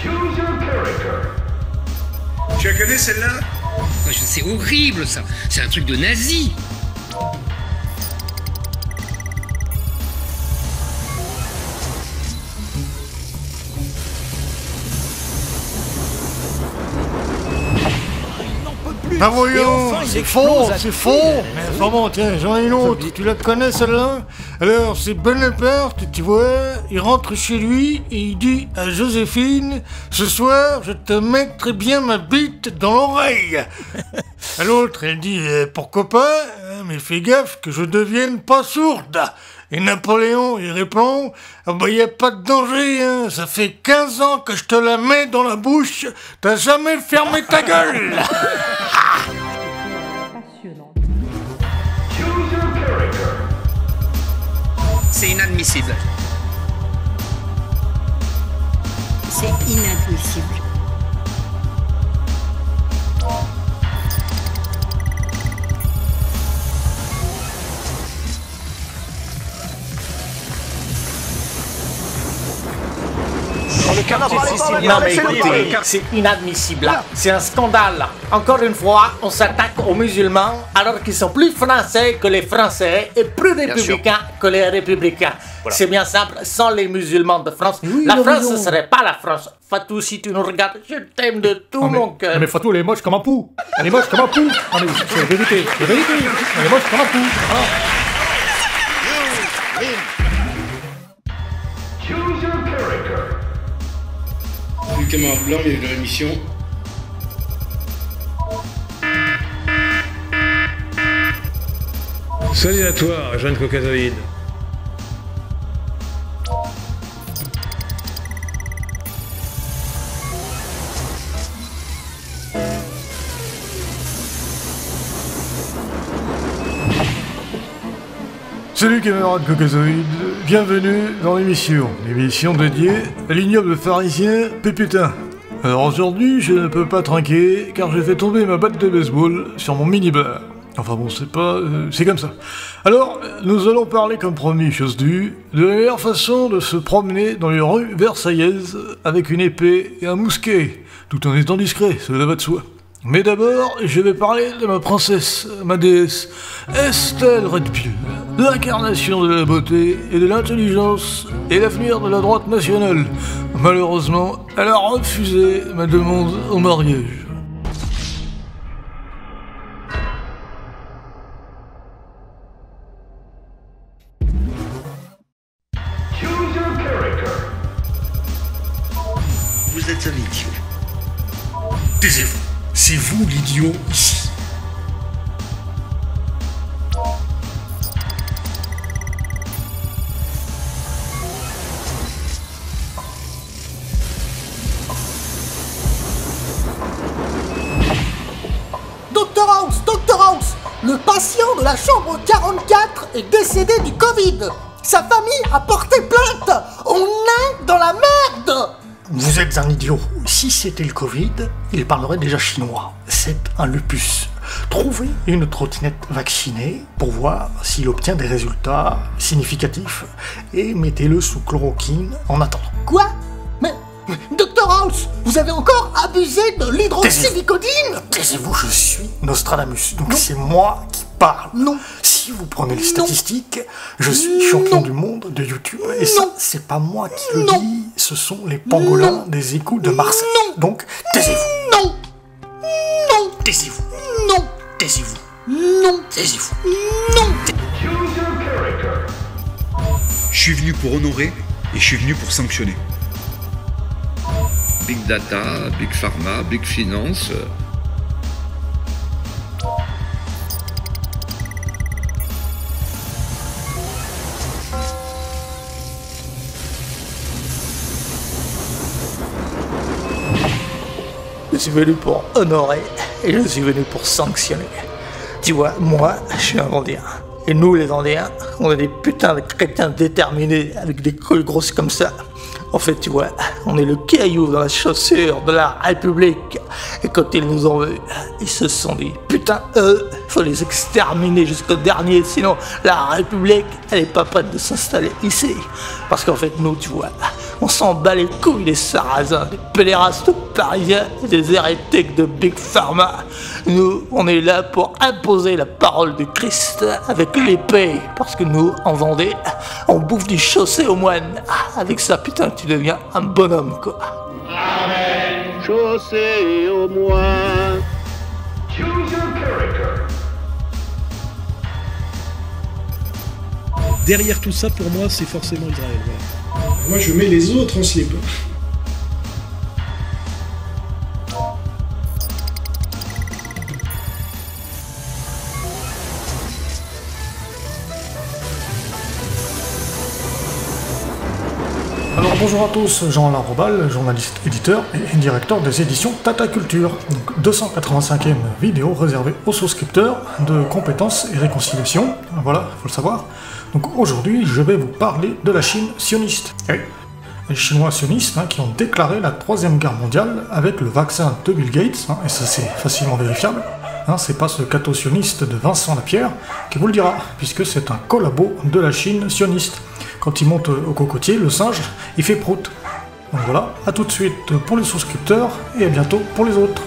Choose your character. Tu la connais celle-là? C'est horrible ça, c'est un truc de nazi. Bah voyons, c'est faux, c'est faux. Mais enfin bon, tiens, j'en ai une autre. Tu la connais celle-là? Alors, c'est Bonaparte, tu vois, il rentre chez lui et il dit à Joséphine, ce soir, je te mettrai bien ma bite dans l'oreille. À l'autre, elle dit, pourquoi pas, hein, mais fais gaffe que je devienne pas sourde. Et Napoléon, il répond, ah bah y a pas de danger, hein, ça fait 15 ans que je te la mets dans la bouche, t'as jamais fermé ta gueule. Passionnant. Choose your character. C'est inadmissible. C'est inadmissible. Non mais écoutez, c'est inadmissible. C'est un scandale. Encore une fois, on s'attaque aux musulmans alors qu'ils sont plus français que les Français et plus républicains que les républicains. Voilà. C'est bien simple, sans les musulmans de France, oui, la France ne serait pas la France. Fatou, si tu nous regardes, je t'aime de tout mon cœur. Mais Fatou, elle est moche comme un pou. Elle est moche comme un pou. Non mais c'est la vérité, la vérité. Elle est moche comme un pou. Ah. Choose your character. Une caméra blanc, il y a de la mission. Salut à toi, jeune caucasoïde. Salut camarades caucasoïdes, bienvenue dans l'émission dédiée à l'ignoble pharisien Péputin. Alors aujourd'hui, je ne peux pas trinquer car j'ai fait tomber ma batte de baseball sur mon mini-bar. Enfin bon, c'est comme ça. Alors, nous allons parler comme promis, chose due, de la meilleure façon de se promener dans les rues versaillaises avec une épée et un mousquet, tout en étant discret, cela va de soi. Mais d'abord, je vais parler de ma princesse, ma déesse, Estelle Redpill, l'incarnation de la beauté et de l'intelligence et l'avenir de la droite nationale. Malheureusement, elle a refusé ma demande en mariage. Choose your character. Vous êtes un idiot. Taisez-vous, c'est vous l'idiot ici. Dr House, le patient de la chambre 44 est décédé du Covid. Sa famille a porté plainte. On est dans la merde. Vous êtes un idiot. Si c'était le Covid, il parlerait déjà chinois. C'est un lupus. Trouvez une trottinette vaccinée pour voir s'il obtient des résultats significatifs et mettez-le sous chloroquine en attendant. Quoi? Mais Dr House, vous avez encore abusé de l'hydroxycodine? Taisez-vous, je suis Nostradamus, donc c'est moi qui parle. Non. Si vous prenez les statistiques, je suis champion du monde de YouTube. Et ça, c'est pas moi qui le dis, ce sont les pangolins des égouts de Marseille. Donc, taisez-vous. Non. Non. Taisez-vous. Non. Taisez-vous. Non. Taisez-vous. Non. Choose your character. Je suis venu pour honorer et je suis venu pour sanctionner. Big Data, Big Pharma, Big Finance. Je suis venu pour honorer et je suis venu pour sanctionner. Tu vois, moi, je suis un Vendéen. Et nous, les Vendéens, on est des putains de crétins déterminés avec des couilles grosses comme ça. En fait, tu vois, on est le caillou dans la chaussure de la République. Et quand ils nous ont vus, ils se sont dit, putain, faut les exterminer jusqu'au dernier, sinon la République, elle est pas prête de s'installer ici. Parce qu'en fait, nous, tu vois, On s'en bat les couilles des sarrasins, des pédérastes parisiens et des hérétiques de Big Pharma. Nous, on est là pour imposer la parole du Christ avec l'épée, parce que nous, en Vendée, on bouffe du chaussé aux moines. Avec ça, putain, tu deviens un bonhomme, quoi. Amen. Chaussé aux moines. Choose your character. Derrière tout ça, pour moi, c'est forcément Israël. Ouais. Moi, je mets les autres en slip. Alors bonjour à tous, Jean-Alain Robal, journaliste, éditeur et directeur des éditions Tata Culture. Donc 285e vidéo réservée aux souscripteurs de compétences et réconciliation. Voilà, faut le savoir. Donc aujourd'hui, je vais vous parler de la Chine sioniste. Oui, les Chinois sionistes qui ont déclaré la Troisième Guerre mondiale avec le vaccin de Bill Gates, et ça c'est facilement vérifiable. C'est pas ce catho-sioniste de Vincent Lapierre qui vous le dira, puisque c'est un collabo de la Chine sioniste. Quand il monte au cocotier, le singe, il fait prout. Donc voilà, à tout de suite pour les souscripteurs, et à bientôt pour les autres.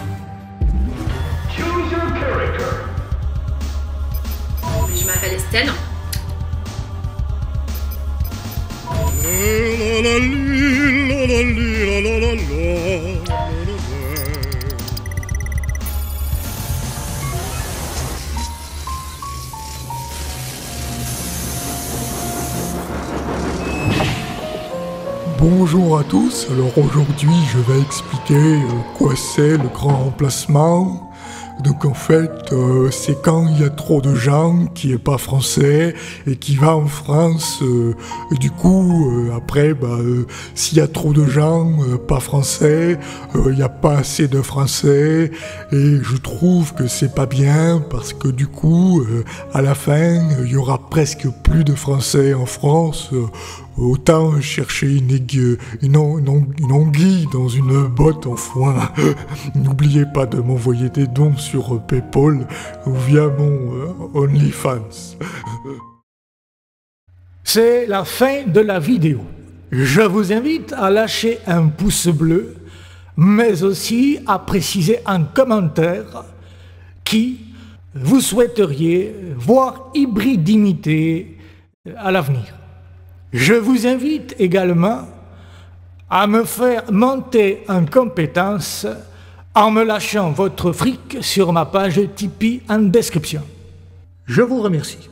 Choose your character. Je m'appelle Estelle. Bonjour à tous, alors aujourd'hui je vais expliquer quoi c'est le grand remplacement. Donc en fait, c'est quand il y a trop de gens qui est pas français et qui va en France. Et du coup, après, s'il y a trop de gens pas français, il n'y a pas assez de français. Et je trouve que c'est pas bien parce que du coup, à la fin, il y aura presque plus de français en France. Autant chercher une anguille dans une botte en foin. N'oubliez pas de m'envoyer des dons sur PayPal ou via mon OnlyFans. C'est la fin de la vidéo. Je vous invite à lâcher un pouce bleu, mais aussi à préciser en commentaire qui vous souhaiteriez voir hybride imiter à l'avenir. Je vous invite également à me faire monter en compétence en me lâchant votre fric sur ma page Tipeee en description. Je vous remercie.